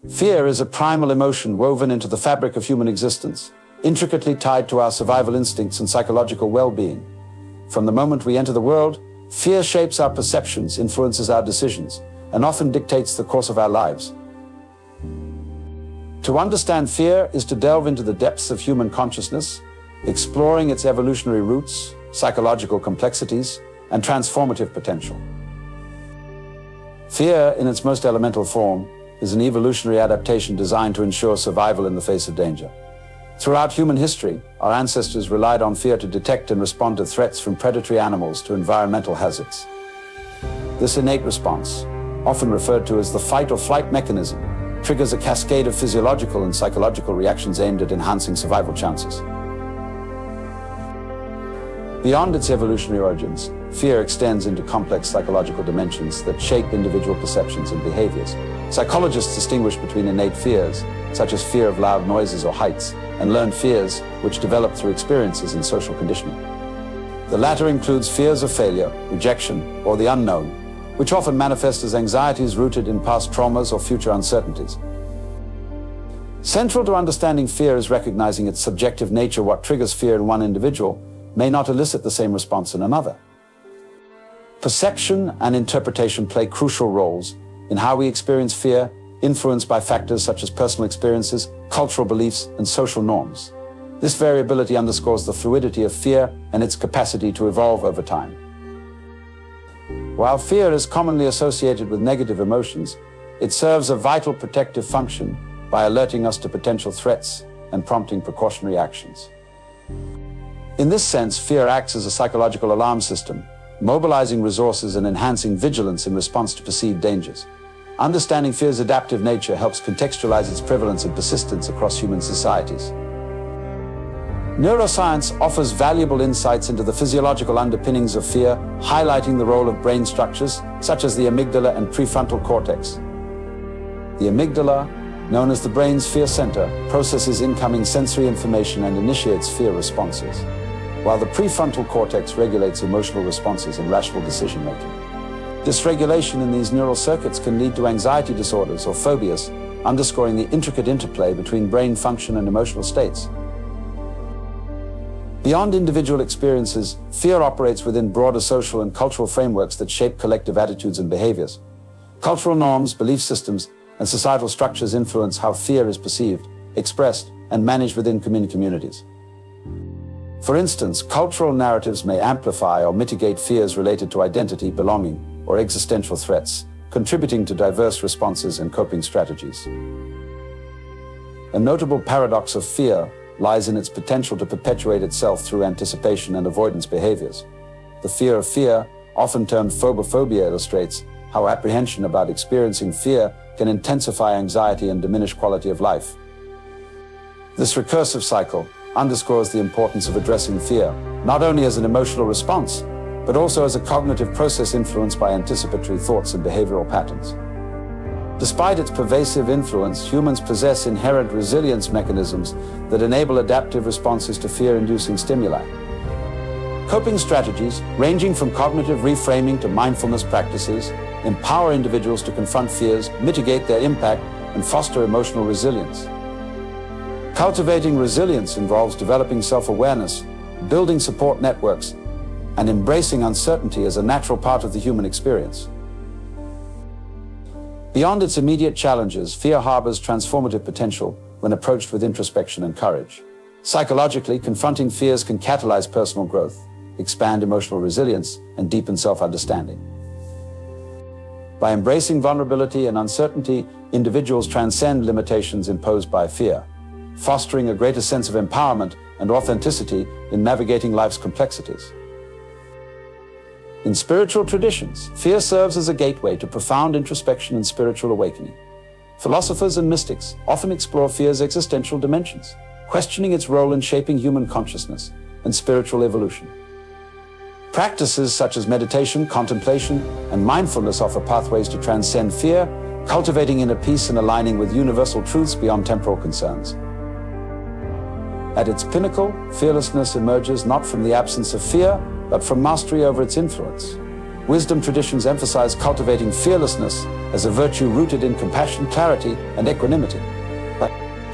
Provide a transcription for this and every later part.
Fear is a primal emotion woven into the fabric of human existence, intricately tied to our survival instincts and psychological well-being. From the moment we enter the world, fear shapes our perceptions, influences our decisions, and often dictates the course of our lives. To understand fear is to delve into the depths of human consciousness, exploring its evolutionary roots, psychological complexities, and transformative potential. Fear, in its most elemental form, is an evolutionary adaptation designed to ensure survival in the face of danger. Throughout human history, our ancestors relied on fear to detect and respond to threats from predatory animals to environmental hazards. This innate response, often referred to as the fight or flight mechanism, triggers a cascade of physiological and psychological reactions aimed at enhancing survival chances. Beyond its evolutionary origins, fear extends into complex psychological dimensions that shape individual perceptions and behaviors. Psychologists distinguish between innate fears, such as fear of loud noises or heights, and learned fears, which develop through experiences and social conditioning. The latter includes fears of failure, rejection, or the unknown, which often manifest as anxieties rooted in past traumas or future uncertainties. Central to understanding fear is recognizing its subjective nature. What triggers fear in one individual may not elicit the same response in another. Perception and interpretation play crucial roles in how we experience fear, influenced by factors such as personal experiences, cultural beliefs, and social norms. This variability underscores the fluidity of fear and its capacity to evolve over time. While fear is commonly associated with negative emotions, it serves a vital protective function by alerting us to potential threats and prompting precautionary actions. In this sense, fear acts as a psychological alarm system, mobilizing resources and enhancing vigilance in response to perceived dangers. Understanding fear's adaptive nature helps contextualize its prevalence and persistence across human societies. Neuroscience offers valuable insights into the physiological underpinnings of fear, highlighting the role of brain structures such as the amygdala and prefrontal cortex. The amygdala, known as the brain's fear center, processes incoming sensory information and initiates fear responses, while the prefrontal cortex regulates emotional responses and rational decision-making. Dysregulation in these neural circuits can lead to anxiety disorders or phobias, underscoring the intricate interplay between brain function and emotional states. Beyond individual experiences, fear operates within broader social and cultural frameworks that shape collective attitudes and behaviors. Cultural norms, belief systems, and societal structures influence how fear is perceived, expressed, and managed within communities. For instance, cultural narratives may amplify or mitigate fears related to identity, belonging, or existential threats, contributing to diverse responses and coping strategies. A notable paradox of fear lies in its potential to perpetuate itself through anticipation and avoidance behaviors. The fear of fear, often termed phobophobia, illustrates how apprehension about experiencing fear can intensify anxiety and diminish quality of life. This recursive cycle underscores the importance of addressing fear, not only as an emotional response, but also as a cognitive process influenced by anticipatory thoughts and behavioral patterns. Despite its pervasive influence, humans possess inherent resilience mechanisms that enable adaptive responses to fear-inducing stimuli. Coping strategies, ranging from cognitive reframing to mindfulness practices, empower individuals to confront fears, mitigate their impact, and foster emotional resilience. Cultivating resilience involves developing self-awareness, building support networks, and embracing uncertainty as a natural part of the human experience. Beyond its immediate challenges, fear harbors transformative potential when approached with introspection and courage. Psychologically, confronting fears can catalyze personal growth, expand emotional resilience, and deepen self-understanding. By embracing vulnerability and uncertainty, individuals transcend limitations imposed by fear, fostering a greater sense of empowerment and authenticity in navigating life's complexities. In spiritual traditions, fear serves as a gateway to profound introspection and spiritual awakening. Philosophers and mystics often explore fear's existential dimensions, questioning its role in shaping human consciousness and spiritual evolution. Practices such as meditation, contemplation, and mindfulness offer pathways to transcend fear, cultivating inner peace and aligning with universal truths beyond temporal concerns. At its pinnacle, fearlessness emerges not from the absence of fear, but from mastery over its influence. wisdom traditions emphasize cultivating fearlessness as a virtue rooted in compassion, clarity, and equanimity.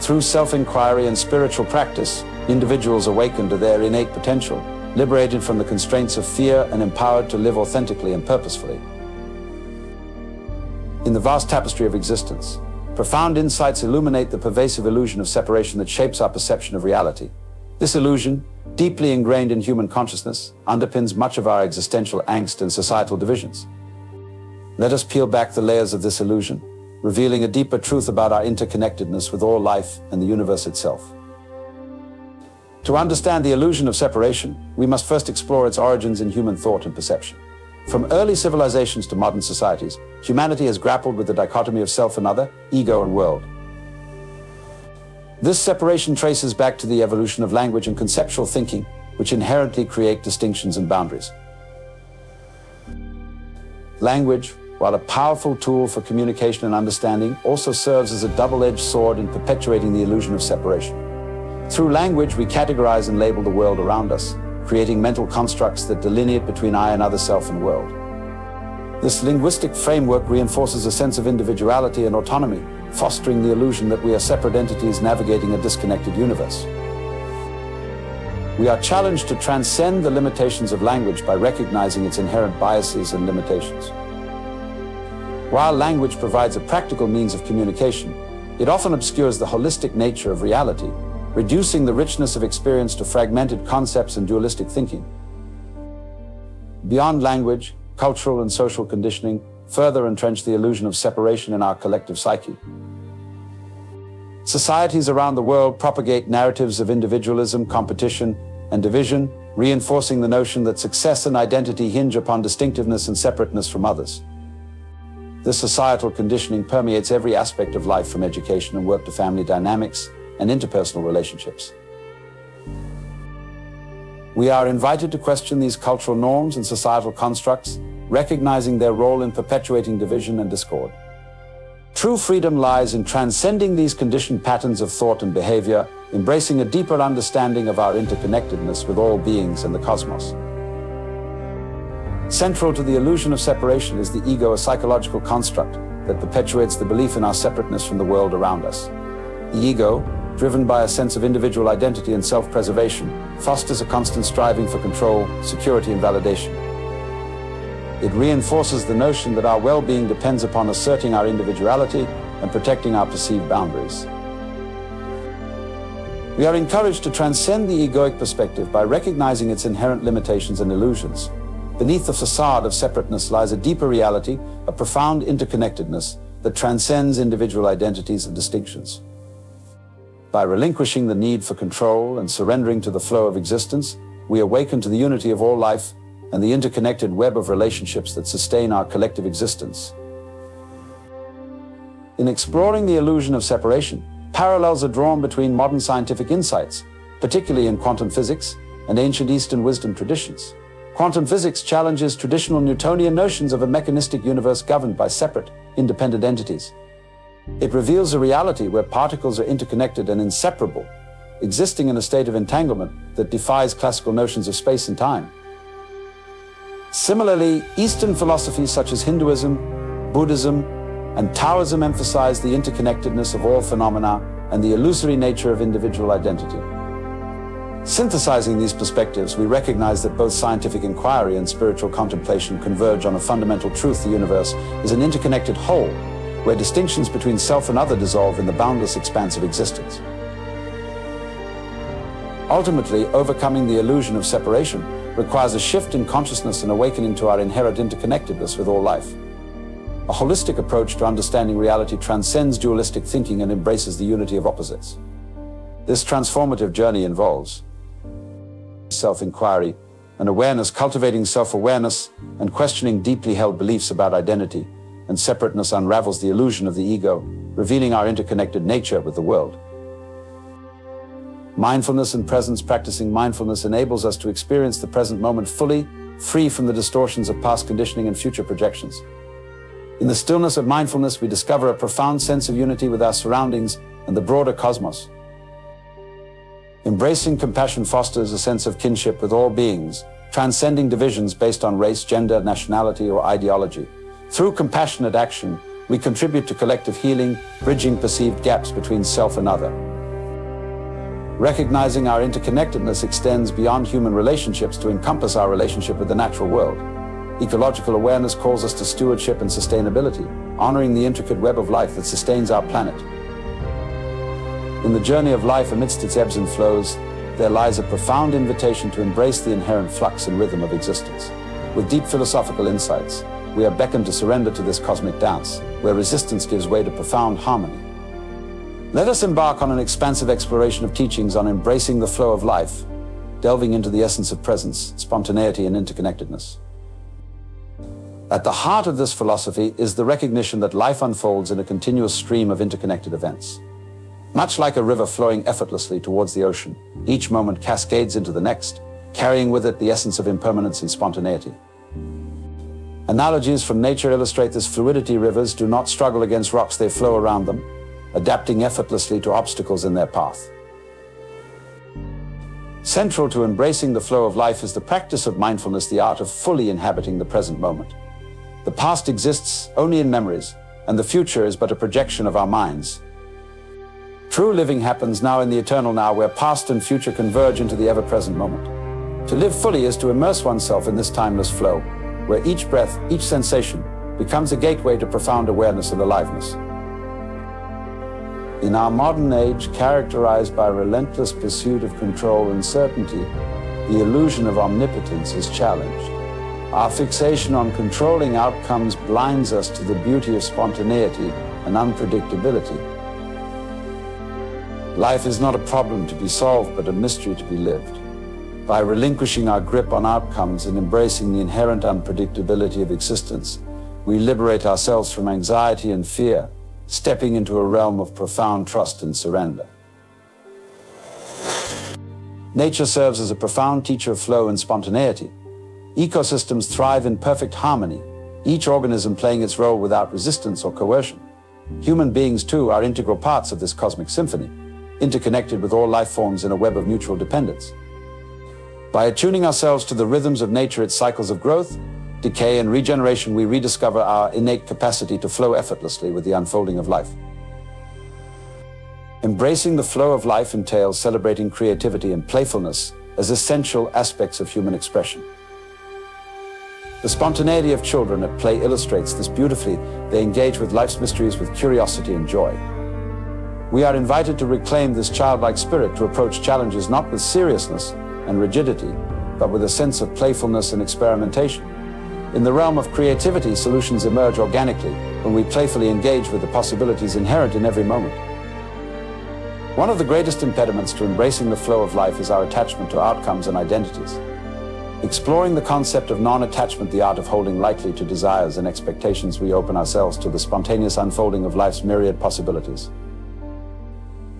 Through self-inquiry and spiritual practice, individuals awaken to their innate potential, liberated from the constraints of fear and empowered to live authentically and purposefully. In the vast tapestry of existence, profound insights illuminate the pervasive illusion of separation that shapes our perception of reality. This illusion, deeply ingrained in human consciousness, underpins much of our existential angst and societal divisions. Let us peel back the layers of this illusion, revealing a deeper truth about our interconnectedness with all life and the universe itself. To understand the illusion of separation, we must first explore its origins in human thought and perception. From early civilizations to modern societies, humanity has grappled with the dichotomy of self and other, ego and world. This separation traces back to the evolution of language and conceptual thinking, which inherently create distinctions and boundaries. Language, while a powerful tool for communication and understanding, also serves as a double-edged sword in perpetuating the illusion of separation. Through language, we categorize and label the world around us, creating mental constructs that delineate between I and other self and world. This linguistic framework reinforces a sense of individuality and autonomy, fostering the illusion that we are separate entities navigating a disconnected universe. We are challenged to transcend the limitations of language by recognizing its inherent biases and limitations. While language provides a practical means of communication, it often obscures the holistic nature of reality, reducing the richness of experience to fragmented concepts and dualistic thinking. Beyond language, cultural and social conditioning further entrench the illusion of separation in our collective psyche. Societies around the world propagate narratives of individualism, competition, and division, reinforcing the notion that success and identity hinge upon distinctiveness and separateness from others. This societal conditioning permeates every aspect of life, from education and work to family dynamics and interpersonal relationships. We are invited to question these cultural norms and societal constructs, recognizing their role in perpetuating division and discord. True freedom lies in transcending these conditioned patterns of thought and behavior, embracing a deeper understanding of our interconnectedness with all beings and the cosmos. Central to the illusion of separation is the ego, a psychological construct that perpetuates the belief in our separateness from the world around us. The ego, driven by a sense of individual identity and self-preservation, fosters a constant striving for control, security, and validation. It reinforces the notion that our well-being depends upon asserting our individuality and protecting our perceived boundaries. We are encouraged to transcend the egoic perspective by recognizing its inherent limitations and illusions. Beneath the facade of separateness lies a deeper reality, a profound interconnectedness that transcends individual identities and distinctions. By relinquishing the need for control and surrendering to the flow of existence, we awaken to the unity of all life and the interconnected web of relationships that sustain our collective existence. In exploring the illusion of separation, parallels are drawn between modern scientific insights, particularly in quantum physics and ancient Eastern wisdom traditions. Quantum physics challenges traditional Newtonian notions of a mechanistic universe governed by separate, independent entities. It reveals a reality where particles are interconnected and inseparable, existing in a state of entanglement that defies classical notions of space and time. Similarly, Eastern philosophies such as Hinduism, Buddhism, and Taoism emphasize the interconnectedness of all phenomena and the illusory nature of individual identity. Synthesizing these perspectives, we recognize that both scientific inquiry and spiritual contemplation converge on a fundamental truth: the universe is an interconnected whole, where distinctions between self and other dissolve in the boundless expanse of existence. Ultimately, overcoming the illusion of separation requires a shift in consciousness and awakening to our inherent interconnectedness with all life. A holistic approach to understanding reality transcends dualistic thinking and embraces the unity of opposites. This transformative journey involves self-inquiry and awareness, cultivating self-awareness and questioning deeply held beliefs about identity and separateness unravels the illusion of the ego, revealing our interconnected nature with the world. Mindfulness and presence. Practicing mindfulness enables us to experience the present moment fully, free from the distortions of past conditioning and future projections. In the stillness of mindfulness, we discover a profound sense of unity with our surroundings and the broader cosmos. Embracing compassion fosters a sense of kinship with all beings, transcending divisions based on race, gender, nationality, or ideology. Through compassionate action, we contribute to collective healing, bridging perceived gaps between self and other. Recognizing our interconnectedness extends beyond human relationships to encompass our relationship with the natural world. Ecological awareness calls us to stewardship and sustainability, honoring the intricate web of life that sustains our planet. In the journey of life amidst its ebbs and flows, there lies a profound invitation to embrace the inherent flux and rhythm of existence. With deep philosophical insights, we are beckoned to surrender to this cosmic dance, where resistance gives way to profound harmony. Let us embark on an expansive exploration of teachings on embracing the flow of life, delving into the essence of presence, spontaneity, and interconnectedness. At the heart of this philosophy is the recognition that life unfolds in a continuous stream of interconnected events. Much like a river flowing effortlessly towards the ocean, each moment cascades into the next, carrying with it the essence of impermanence and spontaneity. Analogies from nature illustrate this fluidity. Rivers do not struggle against rocks, they flow around them, adapting effortlessly to obstacles in their path. Central to embracing the flow of life is the practice of mindfulness, the art of fully inhabiting the present moment. The past exists only in memories, and the future is but a projection of our minds. True living happens now in the eternal now, where past and future converge into the ever-present moment. To live fully is to immerse oneself in this timeless flow, where each breath, each sensation, becomes a gateway to profound awareness and aliveness. In our modern age, characterized by relentless pursuit of control and certainty, the illusion of omnipotence is challenged. Our fixation on controlling outcomes blinds us to the beauty of spontaneity and unpredictability. Life is not a problem to be solved, but a mystery to be lived. By relinquishing our grip on outcomes and embracing the inherent unpredictability of existence, we liberate ourselves from anxiety and fear, stepping into a realm of profound trust and surrender. Nature serves as a profound teacher of flow and spontaneity. Ecosystems thrive in perfect harmony, each organism playing its role without resistance or coercion. Human beings, too, are integral parts of this cosmic symphony, interconnected with all life forms in a web of mutual dependence. By attuning ourselves to the rhythms of nature, its cycles of growth, decay, and regeneration, we rediscover our innate capacity to flow effortlessly with the unfolding of life. Embracing the flow of life entails celebrating creativity and playfulness as essential aspects of human expression. The spontaneity of children at play illustrates this beautifully. They engage with life's mysteries with curiosity and joy. We are invited to reclaim this childlike spirit, to approach challenges not with seriousness and rigidity, but with a sense of playfulness and experimentation. In the realm of creativity, solutions emerge organically when we playfully engage with the possibilities inherent in every moment. One of the greatest impediments to embracing the flow of life is our attachment to outcomes and identities. Exploring the concept of non-attachment, the art of holding lightly to desires and expectations, we open ourselves to the spontaneous unfolding of life's myriad possibilities.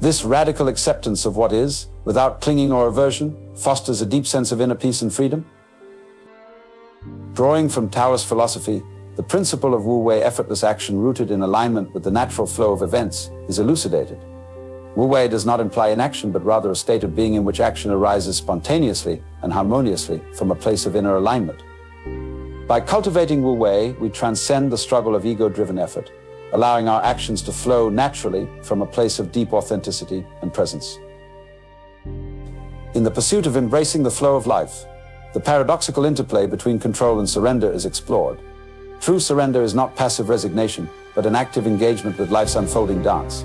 This radical acceptance of what is, without clinging or aversion, fosters a deep sense of inner peace and freedom. Drawing from Taoist philosophy, the principle of Wu-Wei, effortless action rooted in alignment with the natural flow of events, is elucidated. Wu-Wei does not imply inaction, but rather a state of being in which action arises spontaneously and harmoniously from a place of inner alignment. By cultivating Wu-Wei, we transcend the struggle of ego-driven effort, allowing our actions to flow naturally from a place of deep authenticity and presence. In the pursuit of embracing the flow of life, the paradoxical interplay between control and surrender is explored. True surrender is not passive resignation, but an active engagement with life's unfolding dance.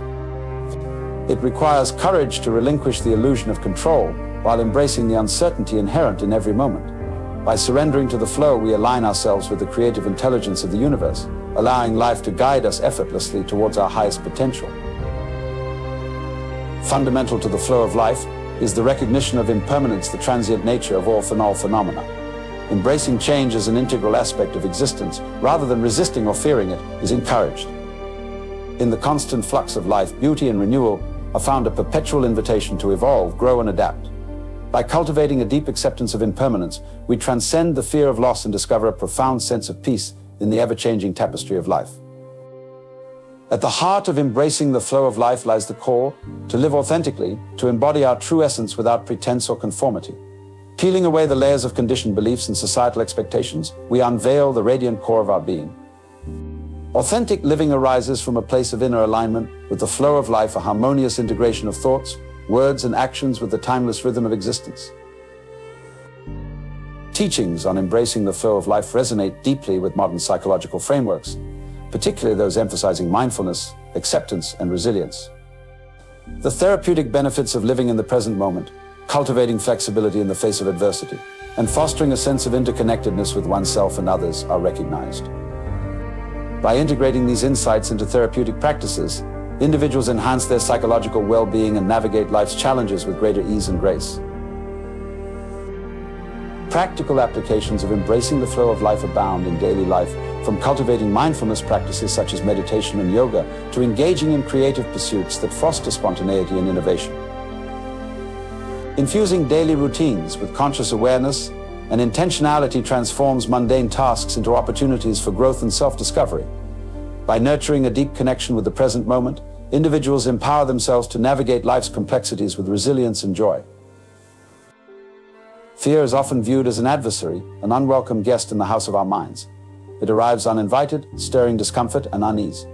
It requires courage to relinquish the illusion of control while embracing the uncertainty inherent in every moment. By surrendering to the flow, we align ourselves with the creative intelligence of the universe, allowing life to guide us effortlessly towards our highest potential. Fundamental to the flow of life is the recognition of impermanence, the transient nature of all phenomena. Embracing change as an integral aspect of existence, rather than resisting or fearing it, is encouraged. In the constant flux of life, beauty and renewal are found, a perpetual invitation to evolve, grow, and adapt. By cultivating a deep acceptance of impermanence, we transcend the fear of loss and discover a profound sense of peace in the ever-changing tapestry of life. At the heart of embracing the flow of life lies the call to live authentically, to embody our true essence without pretense or conformity. Peeling away the layers of conditioned beliefs and societal expectations, we unveil the radiant core of our being. Authentic living arises from a place of inner alignment with the flow of life, a harmonious integration of thoughts, words, and actions with the timeless rhythm of existence. Teachings on embracing the flow of life resonate deeply with modern psychological frameworks, particularly those emphasizing mindfulness, acceptance, and resilience. The therapeutic benefits of living in the present moment, cultivating flexibility in the face of adversity, and fostering a sense of interconnectedness with oneself and others are recognized. By integrating these insights into therapeutic practices, individuals enhance their psychological well-being and navigate life's challenges with greater ease and grace. Practical applications of embracing the flow of life abound in daily life, from cultivating mindfulness practices such as meditation and yoga to engaging in creative pursuits that foster spontaneity and innovation. Infusing daily routines with conscious awareness and intentionality transforms mundane tasks into opportunities for growth and self-discovery. By nurturing a deep connection with the present moment, individuals empower themselves to navigate life's complexities with resilience and joy. Fear is often viewed as an adversary, an unwelcome guest in the house of our minds. It arrives uninvited, stirring discomfort and unease.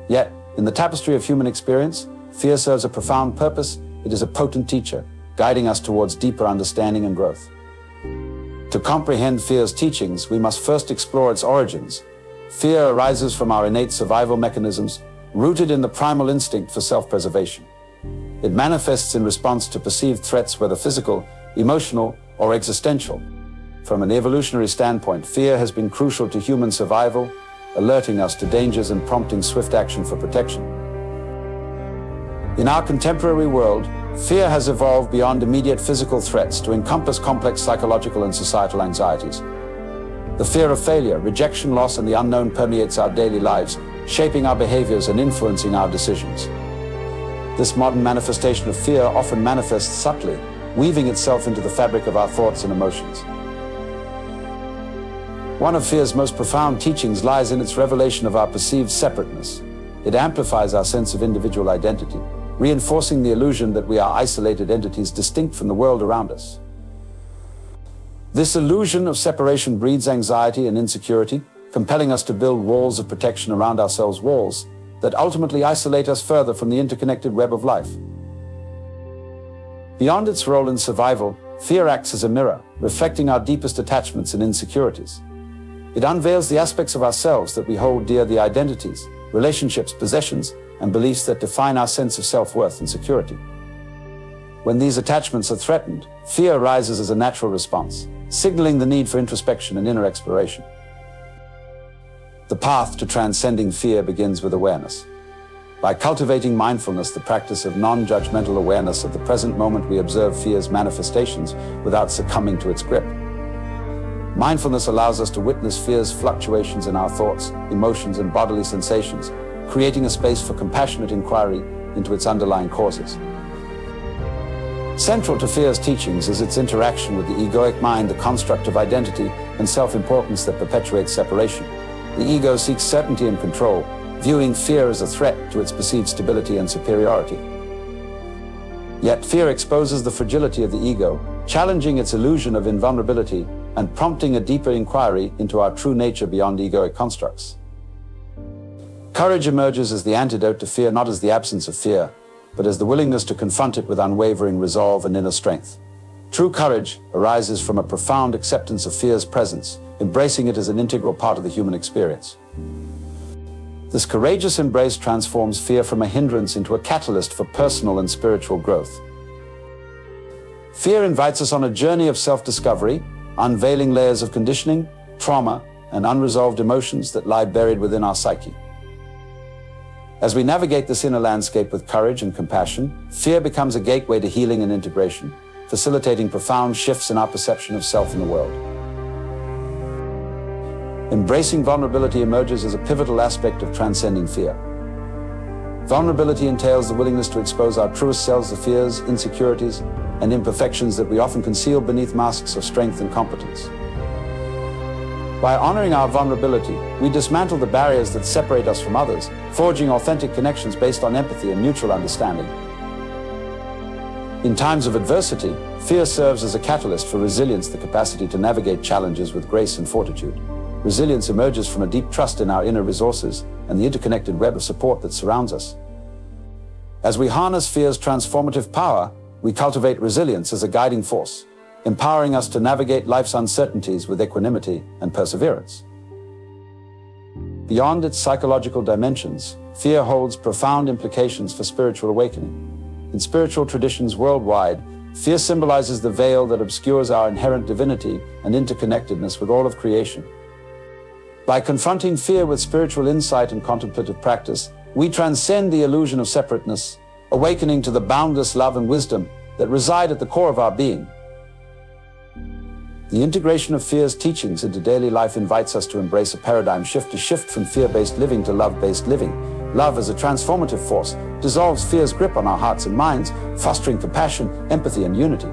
Yet, in the tapestry of human experience, fear serves a profound purpose. It is a potent teacher, guiding us towards deeper understanding and growth. To comprehend fear's teachings, we must first explore its origins. Fear arises from our innate survival mechanisms, rooted in the primal instinct for self-preservation. It manifests in response to perceived threats, whether physical, emotional, or existential. From an evolutionary standpoint, fear has been crucial to human survival, alerting us to dangers and prompting swift action for protection. In our contemporary world, fear has evolved beyond immediate physical threats to encompass complex psychological and societal anxieties. The fear of failure, rejection, loss, and the unknown permeates our daily lives, shaping our behaviors and influencing our decisions. This modern manifestation of fear often manifests subtly, weaving itself into the fabric of our thoughts and emotions. One of fear's most profound teachings lies in its revelation of our perceived separateness. It amplifies our sense of individual identity, reinforcing the illusion that we are isolated entities distinct from the world around us. This illusion of separation breeds anxiety and insecurity, compelling us to build walls of protection around ourselves, walls that ultimately isolate us further from the interconnected web of life. Beyond its role in survival, fear acts as a mirror, reflecting our deepest attachments and insecurities. It unveils the aspects of ourselves that we hold dear, the identities, relationships, possessions, and beliefs that define our sense of self-worth and security. When these attachments are threatened, fear arises as a natural response, signaling the need for introspection and inner exploration. The path to transcending fear begins with awareness. By cultivating mindfulness, the practice of non-judgmental awareness of the present moment, we observe fear's manifestations without succumbing to its grip. Mindfulness allows us to witness fear's fluctuations in our thoughts, emotions, and bodily sensations, creating a space for compassionate inquiry into its underlying causes. Central to fear's teachings is its interaction with the egoic mind, the construct of identity and self-importance that perpetuates separation. The ego seeks certainty and control, viewing fear as a threat to its perceived stability and superiority. Yet fear exposes the fragility of the ego, challenging its illusion of invulnerability and prompting a deeper inquiry into our true nature beyond egoic constructs. Courage emerges as the antidote to fear, not as the absence of fear, but as the willingness to confront it with unwavering resolve and inner strength. True courage arises from a profound acceptance of fear's presence, embracing it as an integral part of the human experience. This courageous embrace transforms fear from a hindrance into a catalyst for personal and spiritual growth. Fear invites us on a journey of self-discovery, unveiling layers of conditioning, trauma, and unresolved emotions that lie buried within our psyche. As we navigate this inner landscape with courage and compassion, fear becomes a gateway to healing and integration, facilitating profound shifts in our perception of self and the world. Embracing vulnerability emerges as a pivotal aspect of transcending fear. Vulnerability entails the willingness to expose our truest selves, the fears, insecurities, and imperfections that we often conceal beneath masks of strength and competence. By honoring our vulnerability, we dismantle the barriers that separate us from others, forging authentic connections based on empathy and mutual understanding. In times of adversity, fear serves as a catalyst for resilience, the capacity to navigate challenges with grace and fortitude. Resilience emerges from a deep trust in our inner resources and the interconnected web of support that surrounds us. As we harness fear's transformative power, we cultivate resilience as a guiding force, empowering us to navigate life's uncertainties with equanimity and perseverance. Beyond its psychological dimensions, fear holds profound implications for spiritual awakening. In spiritual traditions worldwide, fear symbolizes the veil that obscures our inherent divinity and interconnectedness with all of creation. By confronting fear with spiritual insight and contemplative practice, we transcend the illusion of separateness, awakening to the boundless love and wisdom that reside at the core of our being. The integration of fear's teachings into daily life invites us to embrace a paradigm shift, to shift from fear-based living to love-based living. Love, as a transformative force, dissolves fear's grip on our hearts and minds, fostering compassion, empathy, and unity.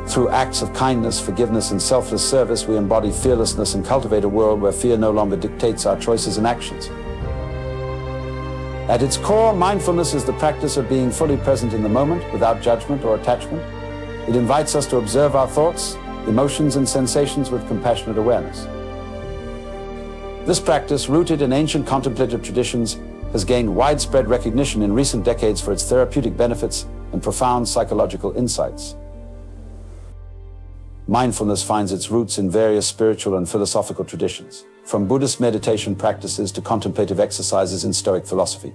Through acts of kindness, forgiveness, and selfless service, we embody fearlessness and cultivate a world where fear no longer dictates our choices and actions. At its core, mindfulness is the practice of being fully present in the moment without judgment or attachment. It invites us to observe our thoughts, emotions, and sensations with compassionate awareness. This practice, rooted in ancient contemplative traditions, has gained widespread recognition in recent decades for its therapeutic benefits and profound psychological insights. Mindfulness finds its roots in various spiritual and philosophical traditions, from Buddhist meditation practices to contemplative exercises in Stoic philosophy.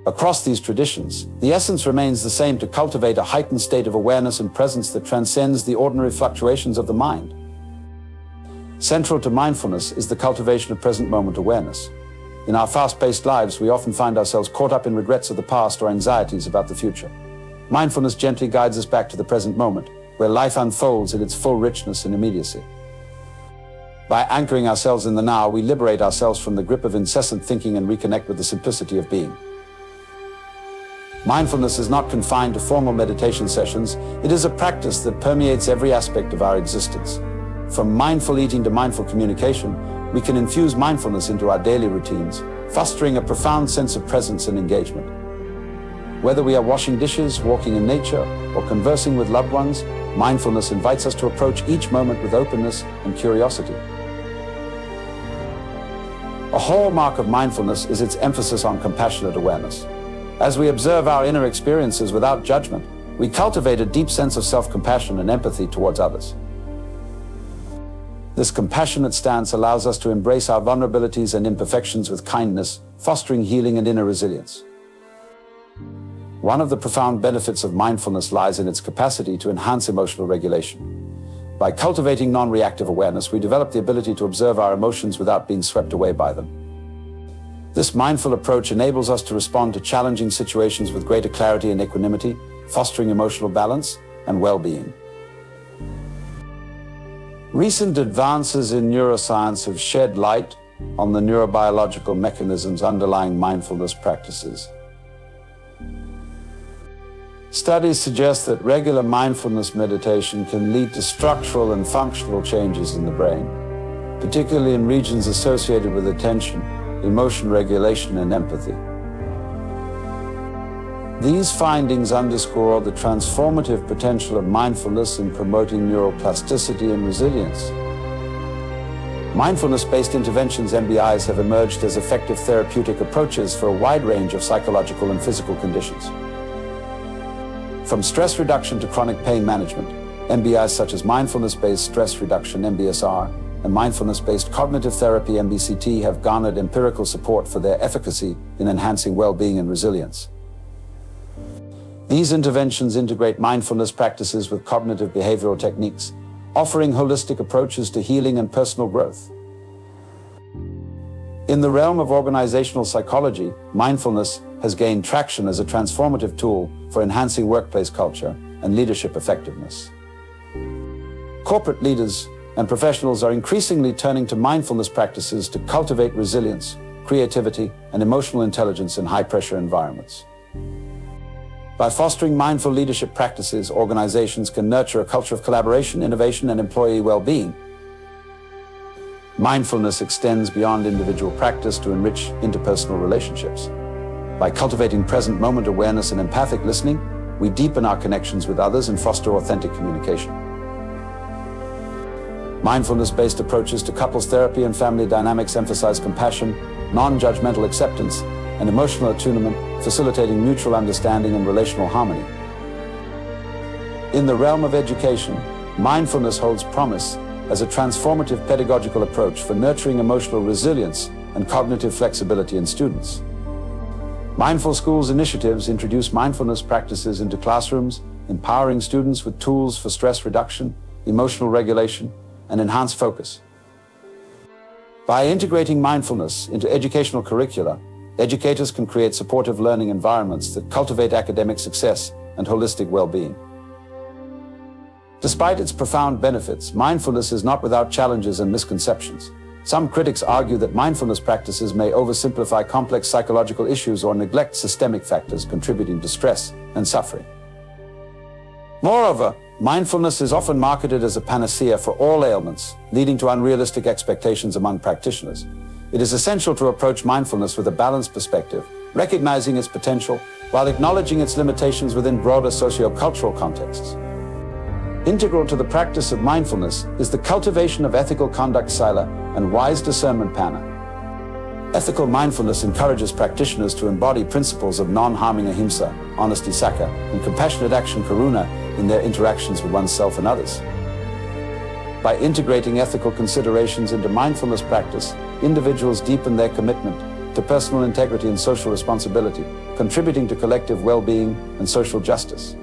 Across these traditions, the essence remains the same: to cultivate a heightened state of awareness and presence that transcends the ordinary fluctuations of the mind. Central to mindfulness is the cultivation of present moment awareness. In our fast-paced lives, we often find ourselves caught up in regrets of the past or anxieties about the future. Mindfulness gently guides us back to the present moment, where life unfolds in its full richness and immediacy. By anchoring ourselves in the now, we liberate ourselves from the grip of incessant thinking and reconnect with the simplicity of being. Mindfulness is not confined to formal meditation sessions. It is a practice that permeates every aspect of our existence. From mindful eating to mindful communication, we can infuse mindfulness into our daily routines, fostering a profound sense of presence and engagement. Whether we are washing dishes, walking in nature, or conversing with loved ones, mindfulness invites us to approach each moment with openness and curiosity. A hallmark of mindfulness is its emphasis on compassionate awareness. As we observe our inner experiences without judgment, we cultivate a deep sense of self-compassion and empathy towards others. This compassionate stance allows us to embrace our vulnerabilities and imperfections with kindness, fostering healing and inner resilience. One of the profound benefits of mindfulness lies in its capacity to enhance emotional regulation. By cultivating non-reactive awareness, we develop the ability to observe our emotions without being swept away by them. This mindful approach enables us to respond to challenging situations with greater clarity and equanimity, fostering emotional balance and well-being. Recent advances in neuroscience have shed light on the neurobiological mechanisms underlying mindfulness practices. Studies suggest that regular mindfulness meditation can lead to structural and functional changes in the brain, particularly in regions associated with attention, emotion regulation, and empathy. These findings underscore the transformative potential of mindfulness in promoting neuroplasticity and resilience. Mindfulness-based interventions, MBIs, have emerged as effective therapeutic approaches for a wide range of psychological and physical conditions. From stress reduction to chronic pain management, MBIs such as mindfulness-based stress reduction, MBSR, and mindfulness-based cognitive therapy, MBCT, have garnered empirical support for their efficacy in enhancing well-being and resilience. These interventions integrate mindfulness practices with cognitive behavioral techniques, offering holistic approaches to healing and personal growth. In the realm of organizational psychology, mindfulness has gained traction as a transformative tool for enhancing workplace culture and leadership effectiveness. Corporate leaders and professionals are increasingly turning to mindfulness practices to cultivate resilience, creativity, and emotional intelligence in high-pressure environments. By fostering mindful leadership practices, organizations can nurture a culture of collaboration, innovation, and employee well-being. Mindfulness extends beyond individual practice to enrich interpersonal relationships. By cultivating present moment awareness and empathic listening, we deepen our connections with others and foster authentic communication. Mindfulness-based approaches to couples therapy and family dynamics emphasize compassion, non-judgmental acceptance, and emotional attunement, facilitating mutual understanding and relational harmony. In the realm of education, mindfulness holds promise as a transformative pedagogical approach for nurturing emotional resilience and cognitive flexibility in students. Mindful Schools initiatives introduce mindfulness practices into classrooms, empowering students with tools for stress reduction, emotional regulation, and enhanced focus. By integrating mindfulness into educational curricula, educators can create supportive learning environments that cultivate academic success and holistic well-being. Despite its profound benefits, mindfulness is not without challenges and misconceptions. Some critics argue that mindfulness practices may oversimplify complex psychological issues or neglect systemic factors contributing to stress and suffering. Moreover, mindfulness is often marketed as a panacea for all ailments, leading to unrealistic expectations among practitioners. It is essential to approach mindfulness with a balanced perspective, recognizing its potential while acknowledging its limitations within broader socio-cultural contexts. Integral to the practice of mindfulness is the cultivation of ethical conduct sila and wise discernment panna. Ethical mindfulness encourages practitioners to embody principles of non-harming ahimsa, honesty saka, and compassionate action karuna in their interactions with oneself and others. By integrating ethical considerations into mindfulness practice, individuals deepen their commitment to personal integrity and social responsibility, contributing to collective well-being and social justice.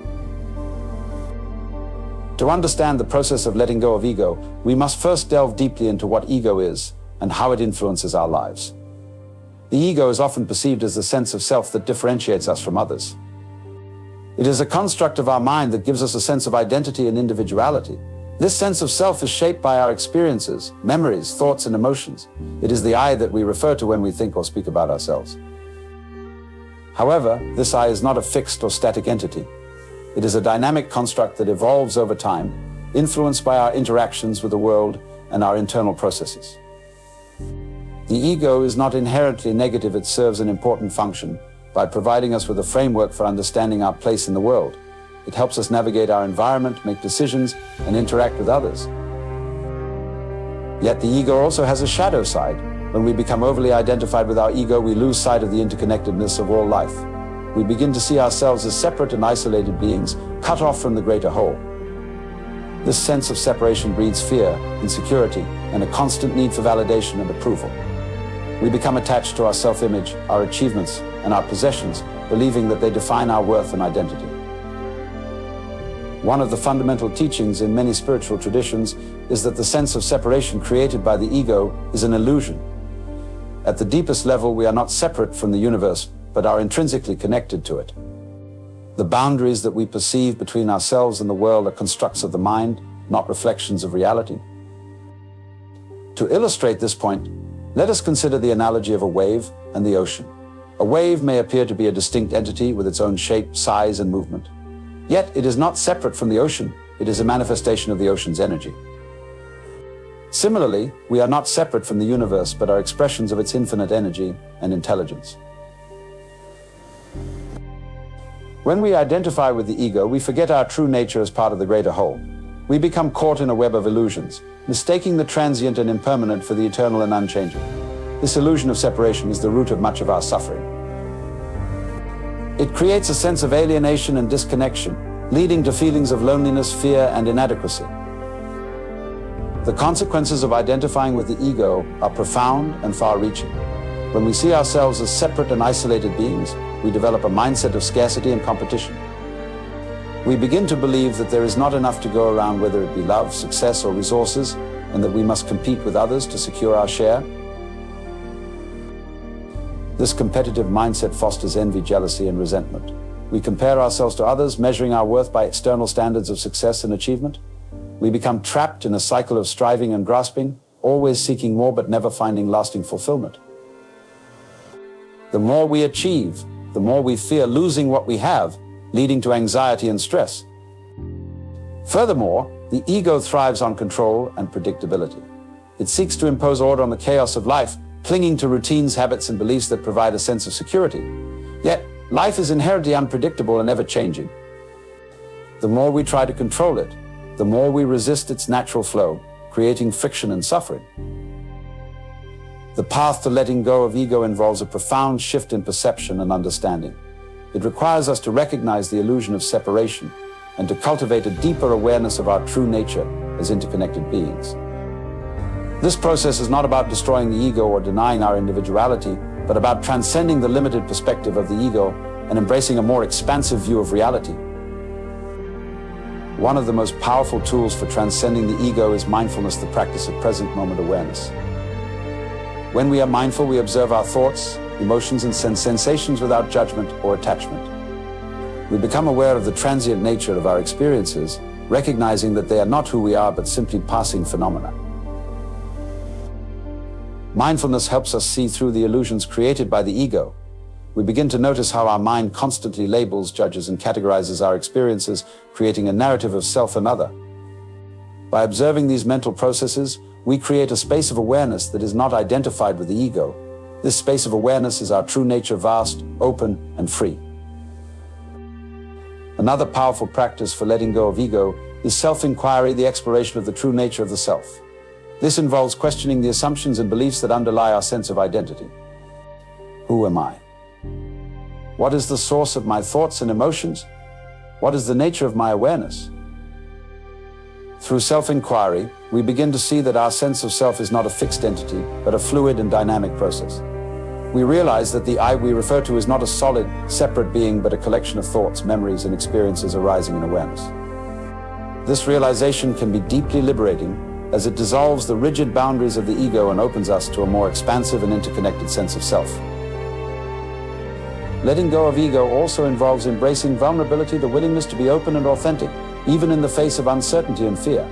To understand the process of letting go of ego, we must first delve deeply into what ego is and how it influences our lives. The ego is often perceived as the sense of self that differentiates us from others. It is a construct of our mind that gives us a sense of identity and individuality. This sense of self is shaped by our experiences, memories, thoughts, and emotions. It is the I that we refer to when we think or speak about ourselves. However, this I is not a fixed or static entity. It is a dynamic construct that evolves over time, influenced by our interactions with the world and our internal processes. The ego is not inherently negative. It serves an important function by providing us with a framework for understanding our place in the world. It helps us navigate our environment, make decisions, and interact with others. Yet the ego also has a shadow side. When we become overly identified with our ego, we lose sight of the interconnectedness of all life. We begin to see ourselves as separate and isolated beings, cut off from the greater whole. This sense of separation breeds fear, insecurity, and a constant need for validation and approval. We become attached to our self-image, our achievements, and our possessions, believing that they define our worth and identity. One of the fundamental teachings in many spiritual traditions is that the sense of separation created by the ego is an illusion. At the deepest level, we are not separate from the universe, but are intrinsically connected to it. The boundaries that we perceive between ourselves and the world are constructs of the mind, not reflections of reality. To illustrate this point, let us consider the analogy of a wave and the ocean. A wave may appear to be a distinct entity with its own shape, size, and movement. Yet it is not separate from the ocean. It is a manifestation of the ocean's energy. Similarly, we are not separate from the universe, but are expressions of its infinite energy and intelligence. When we identify with the ego, we forget our true nature as part of the greater whole. We become caught in a web of illusions, mistaking the transient and impermanent for the eternal and unchanging. This illusion of separation is the root of much of our suffering. It creates a sense of alienation and disconnection, leading to feelings of loneliness, fear, and inadequacy. The consequences of identifying with the ego are profound and far-reaching. When we see ourselves as separate and isolated beings, we develop a mindset of scarcity and competition. We begin to believe that there is not enough to go around, whether it be love, success, or resources, and that we must compete with others to secure our share. This competitive mindset fosters envy, jealousy, and resentment. We compare ourselves to others, measuring our worth by external standards of success and achievement. We become trapped in a cycle of striving and grasping, always seeking more but never finding lasting fulfillment. The more we achieve, the more we fear losing what we have, leading to anxiety and stress. Furthermore, the ego thrives on control and predictability. It seeks to impose order on the chaos of life, clinging to routines, habits, and beliefs that provide a sense of security. Yet, life is inherently unpredictable and ever-changing. The more we try to control it, the more we resist its natural flow, creating friction and suffering. The path to letting go of ego involves a profound shift in perception and understanding. It requires us to recognize the illusion of separation and to cultivate a deeper awareness of our true nature as interconnected beings. This process is not about destroying the ego or denying our individuality, but about transcending the limited perspective of the ego and embracing a more expansive view of reality. One of the most powerful tools for transcending the ego is mindfulness, the practice of present moment awareness. When we are mindful, we observe our thoughts, emotions, and sensations without judgment or attachment. We become aware of the transient nature of our experiences, recognizing that they are not who we are, but simply passing phenomena. Mindfulness helps us see through the illusions created by the ego. We begin to notice how our mind constantly labels, judges, and categorizes our experiences, creating a narrative of self and other. By observing these mental processes, we create a space of awareness that is not identified with the ego. This space of awareness is our true nature, vast, open, and free. Another powerful practice for letting go of ego is self-inquiry, the exploration of the true nature of the self. This involves questioning the assumptions and beliefs that underlie our sense of identity. Who am I? What is the source of my thoughts and emotions? What is the nature of my awareness? Through self-inquiry, we begin to see that our sense of self is not a fixed entity, but a fluid and dynamic process. We realize that the I we refer to is not a solid, separate being, but a collection of thoughts, memories, and experiences arising in awareness. This realization can be deeply liberating, as it dissolves the rigid boundaries of the ego and opens us to a more expansive and interconnected sense of self. Letting go of ego also involves embracing vulnerability, the willingness to be open and authentic, even in the face of uncertainty and fear.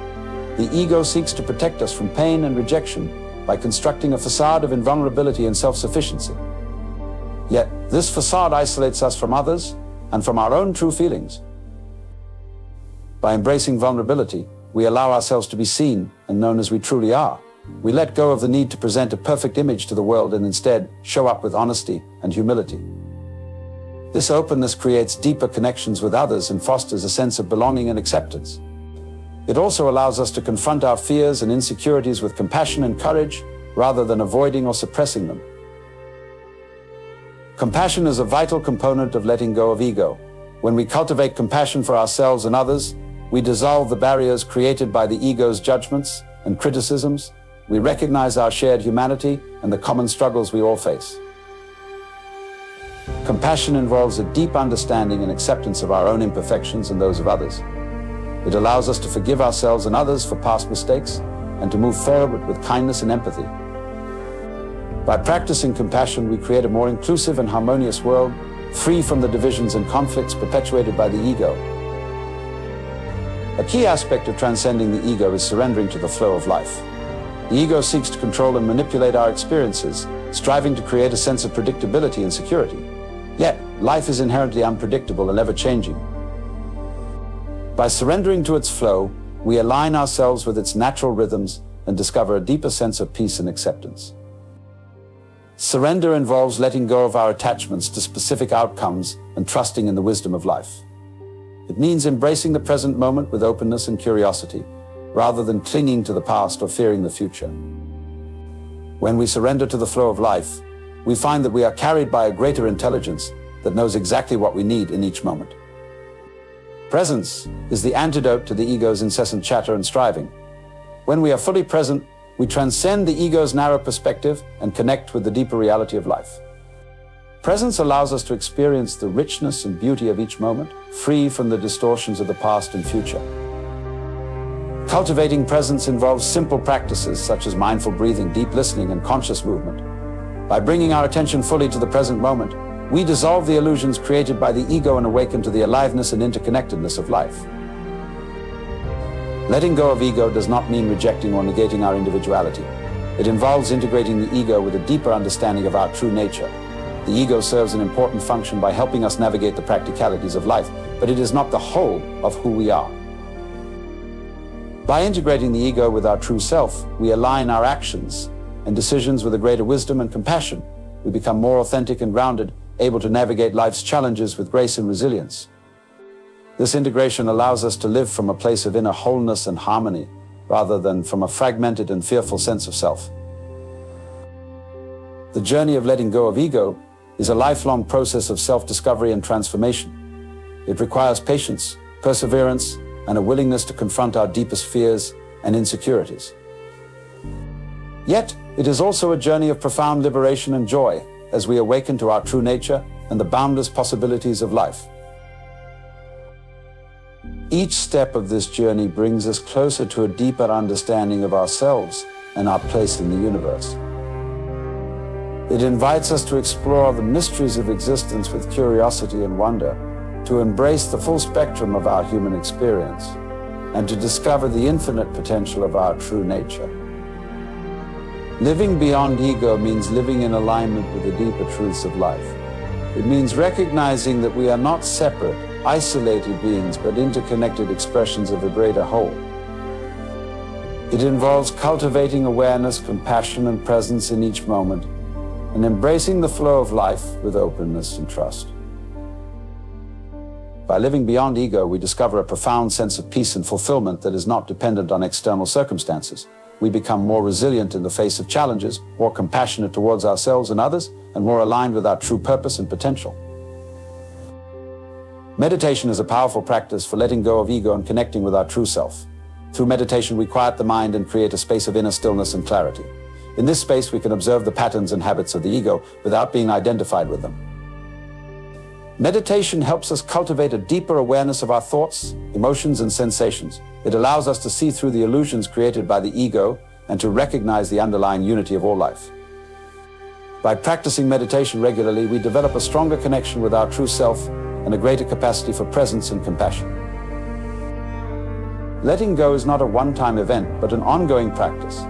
The ego seeks to protect us from pain and rejection by constructing a facade of invulnerability and self-sufficiency. Yet, this facade isolates us from others and from our own true feelings. By embracing vulnerability, we allow ourselves to be seen and known as we truly are. We let go of the need to present a perfect image to the world and instead show up with honesty and humility. This openness creates deeper connections with others and fosters a sense of belonging and acceptance. It also allows us to confront our fears and insecurities with compassion and courage, rather than avoiding or suppressing them. Compassion is a vital component of letting go of ego. When we cultivate compassion for ourselves and others, we dissolve the barriers created by the ego's judgments and criticisms. We recognize our shared humanity and the common struggles we all face. Compassion involves a deep understanding and acceptance of our own imperfections and those of others. It allows us to forgive ourselves and others for past mistakes and to move forward with kindness and empathy. By practicing compassion, we create a more inclusive and harmonious world, free from the divisions and conflicts perpetuated by the ego. A key aspect of transcending the ego is surrendering to the flow of life. The ego seeks to control and manipulate our experiences, striving to create a sense of predictability and security. Yet, life is inherently unpredictable and ever-changing. By surrendering to its flow, we align ourselves with its natural rhythms and discover a deeper sense of peace and acceptance. Surrender involves letting go of our attachments to specific outcomes and trusting in the wisdom of life. It means embracing the present moment with openness and curiosity, rather than clinging to the past or fearing the future. When we surrender to the flow of life, we find that we are carried by a greater intelligence that knows exactly what we need in each moment. Presence is the antidote to the ego's incessant chatter and striving. When we are fully present, we transcend the ego's narrow perspective and connect with the deeper reality of life. Presence allows us to experience the richness and beauty of each moment, free from the distortions of the past and future. Cultivating presence involves simple practices such as mindful breathing, deep listening, and conscious movement. By bringing our attention fully to the present moment, we dissolve the illusions created by the ego and awaken to the aliveness and interconnectedness of life. Letting go of ego does not mean rejecting or negating our individuality. It involves integrating the ego with a deeper understanding of our true nature. The ego serves an important function by helping us navigate the practicalities of life, but it is not the whole of who we are. By integrating the ego with our true self, we align our actions and decisions with a greater wisdom and compassion. We become more authentic and grounded, able to navigate life's challenges with grace and resilience. This integration allows us to live from a place of inner wholeness and harmony, rather than from a fragmented and fearful sense of self. The journey of letting go of ego is a lifelong process of self-discovery and transformation. It requires patience, perseverance, and a willingness to confront our deepest fears and insecurities. Yet, it is also a journey of profound liberation and joy as we awaken to our true nature and the boundless possibilities of life. Each step of this journey brings us closer to a deeper understanding of ourselves and our place in the universe. It invites us to explore the mysteries of existence with curiosity and wonder, to embrace the full spectrum of our human experience, and to discover the infinite potential of our true nature. Living beyond ego means living in alignment with the deeper truths of life. It means recognizing that we are not separate, isolated beings, but interconnected expressions of a greater whole. It involves cultivating awareness, compassion, and presence in each moment, and embracing the flow of life with openness and trust. By living beyond ego, we discover a profound sense of peace and fulfillment that is not dependent on external circumstances. We become more resilient in the face of challenges, more compassionate towards ourselves and others, and more aligned with our true purpose and potential. Meditation is a powerful practice for letting go of ego and connecting with our true self. Through meditation, we quiet the mind and create a space of inner stillness and clarity. In this space, we can observe the patterns and habits of the ego without being identified with them. Meditation helps us cultivate a deeper awareness of our thoughts, emotions, and sensations. It allows us to see through the illusions created by the ego and to recognize the underlying unity of all life. By practicing meditation regularly, we develop a stronger connection with our true self and a greater capacity for presence and compassion. Letting go is not a one-time event, but an ongoing practice.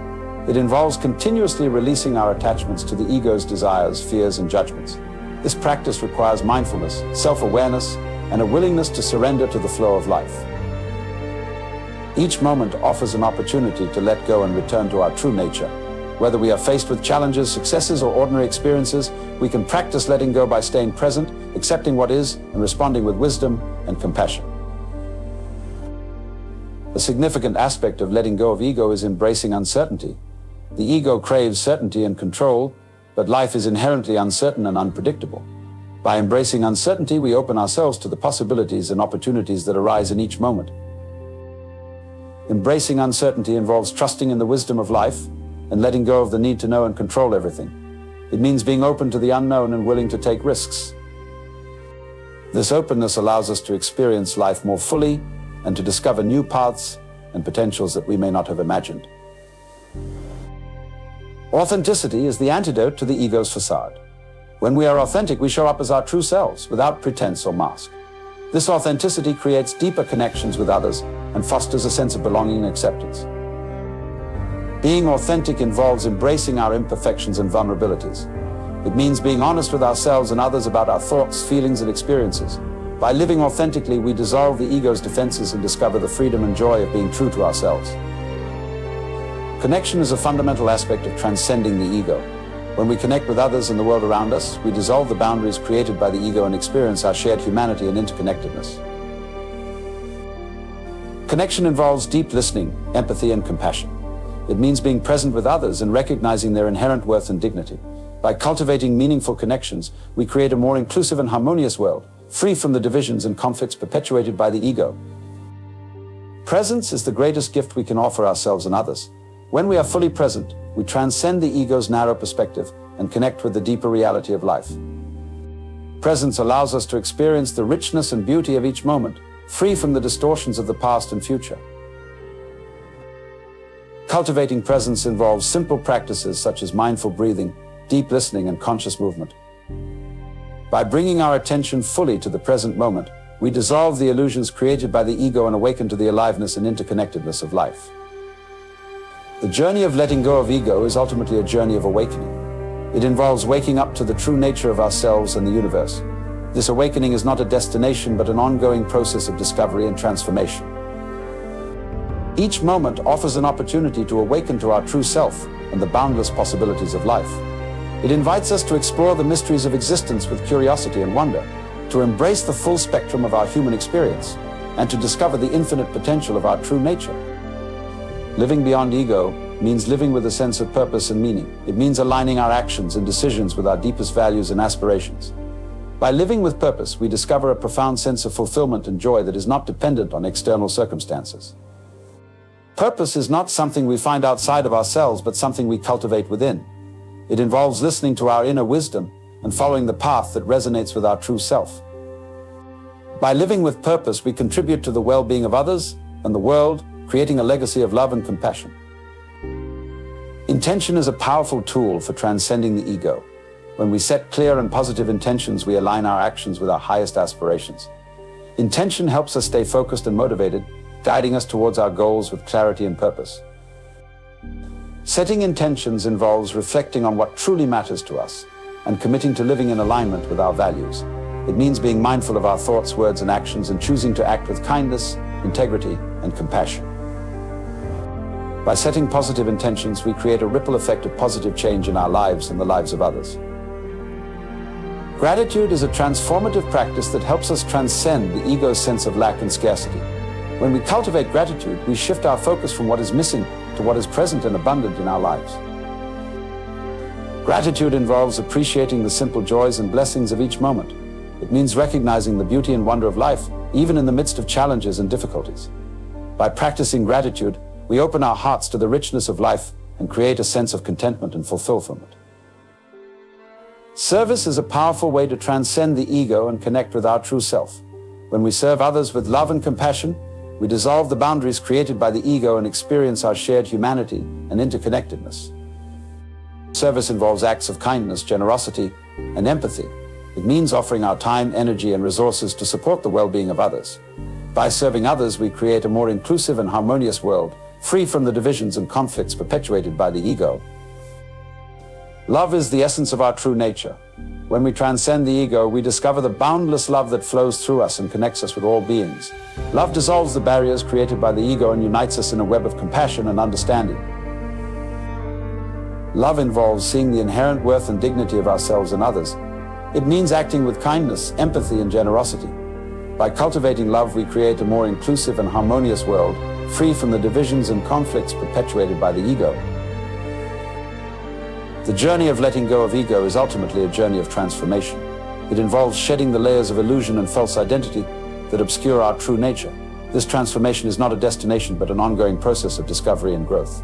It involves continuously releasing our attachments to the ego's desires, fears, and judgments. This practice requires mindfulness, self-awareness, and a willingness to surrender to the flow of life. Each moment offers an opportunity to let go and return to our true nature. Whether we are faced with challenges, successes, or ordinary experiences, we can practice letting go by staying present, accepting what is, and responding with wisdom and compassion. A significant aspect of letting go of ego is embracing uncertainty. The ego craves certainty and control, but life is inherently uncertain and unpredictable. By embracing uncertainty, we open ourselves to the possibilities and opportunities that arise in each moment. Embracing uncertainty involves trusting in the wisdom of life and letting go of the need to know and control everything. It means being open to the unknown and willing to take risks. This openness allows us to experience life more fully and to discover new paths and potentials that we may not have imagined. Authenticity is the antidote to the ego's facade. When we are authentic, we show up as our true selves, without pretense or mask. This authenticity creates deeper connections with others and fosters a sense of belonging and acceptance. Being authentic involves embracing our imperfections and vulnerabilities. It means being honest with ourselves and others about our thoughts, feelings, and experiences. By living authentically, we dissolve the ego's defenses and discover the freedom and joy of being true to ourselves. Connection is a fundamental aspect of transcending the ego. When we connect with others and the world around us, we dissolve the boundaries created by the ego and experience our shared humanity and interconnectedness. Connection involves deep listening, empathy, and compassion. It means being present with others and recognizing their inherent worth and dignity. By cultivating meaningful connections, we create a more inclusive and harmonious world, free from the divisions and conflicts perpetuated by the ego. Presence is the greatest gift we can offer ourselves and others. When we are fully present, we transcend the ego's narrow perspective and connect with the deeper reality of life. Presence allows us to experience the richness and beauty of each moment, free from the distortions of the past and future. Cultivating presence involves simple practices such as mindful breathing, deep listening, and conscious movement. By bringing our attention fully to the present moment, we dissolve the illusions created by the ego and awaken to the aliveness and interconnectedness of life. The journey of letting go of ego is ultimately a journey of awakening. It involves waking up to the true nature of ourselves and the universe. This awakening is not a destination, but an ongoing process of discovery and transformation. Each moment offers an opportunity to awaken to our true self and the boundless possibilities of life. It invites us to explore the mysteries of existence with curiosity and wonder, to embrace the full spectrum of our human experience, and to discover the infinite potential of our true nature. Living beyond ego means living with a sense of purpose and meaning. It means aligning our actions and decisions with our deepest values and aspirations. By living with purpose, we discover a profound sense of fulfillment and joy that is not dependent on external circumstances. Purpose is not something we find outside of ourselves, but something we cultivate within. It involves listening to our inner wisdom and following the path that resonates with our true self. By living with purpose, we contribute to the well-being of others and the world, creating a legacy of love and compassion. Intention is a powerful tool for transcending the ego. When we set clear and positive intentions, we align our actions with our highest aspirations. Intention helps us stay focused and motivated, guiding us towards our goals with clarity and purpose. Setting intentions involves reflecting on what truly matters to us and committing to living in alignment with our values. It means being mindful of our thoughts, words, and actions and choosing to act with kindness, integrity, and compassion. By setting positive intentions, we create a ripple effect of positive change in our lives and the lives of others. Gratitude is a transformative practice that helps us transcend the ego's sense of lack and scarcity. When we cultivate gratitude, we shift our focus from what is missing to what is present and abundant in our lives. Gratitude involves appreciating the simple joys and blessings of each moment. It means recognizing the beauty and wonder of life, even in the midst of challenges and difficulties. By practicing gratitude, we open our hearts to the richness of life and create a sense of contentment and fulfillment. Service is a powerful way to transcend the ego and connect with our true self. When we serve others with love and compassion, we dissolve the boundaries created by the ego and experience our shared humanity and interconnectedness. Service involves acts of kindness, generosity, and empathy. It means offering our time, energy, and resources to support the well-being of others. By serving others, we create a more inclusive and harmonious world, free from the divisions and conflicts perpetuated by the ego. Love is the essence of our true nature. When we transcend the ego, we discover the boundless love that flows through us and connects us with all beings. Love dissolves the barriers created by the ego and unites us in a web of compassion and understanding. Love involves seeing the inherent worth and dignity of ourselves and others. It means acting with kindness, empathy, and generosity. By cultivating love, we create a more inclusive and harmonious world, free from the divisions and conflicts perpetuated by the ego. The journey of letting go of ego is ultimately a journey of transformation. It involves shedding the layers of illusion and false identity that obscure our true nature. This transformation is not a destination, but an ongoing process of discovery and growth.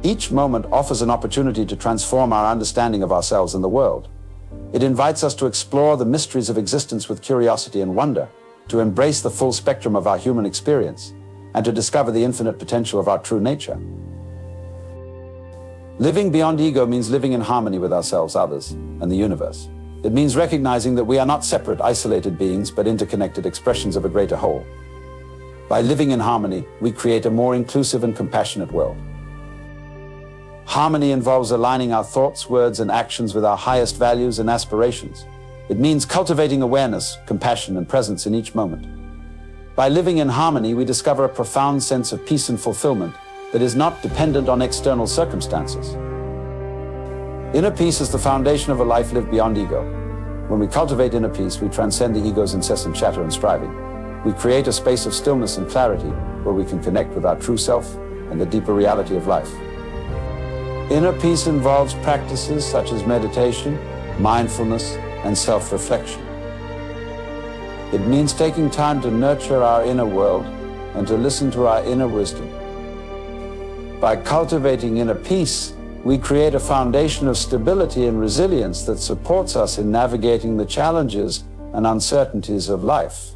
Each moment offers an opportunity to transform our understanding of ourselves and the world. It invites us to explore the mysteries of existence with curiosity and wonder, to embrace the full spectrum of our human experience, and to discover the infinite potential of our true nature. Living beyond ego means living in harmony with ourselves, others, and the universe. It means recognizing that we are not separate, isolated beings, but interconnected expressions of a greater whole. By living in harmony, we create a more inclusive and compassionate world. Harmony involves aligning our thoughts, words, and actions with our highest values and aspirations. It means cultivating awareness, compassion, and presence in each moment. By living in harmony, we discover a profound sense of peace and fulfillment that is not dependent on external circumstances. Inner peace is the foundation of a life lived beyond ego. When we cultivate inner peace, we transcend the ego's incessant chatter and striving. We create a space of stillness and clarity where we can connect with our true self and the deeper reality of life. Inner peace involves practices such as meditation, mindfulness, and self-reflection. It means taking time to nurture our inner world and to listen to our inner wisdom. By cultivating inner peace, we create a foundation of stability and resilience that supports us in navigating the challenges and uncertainties of life.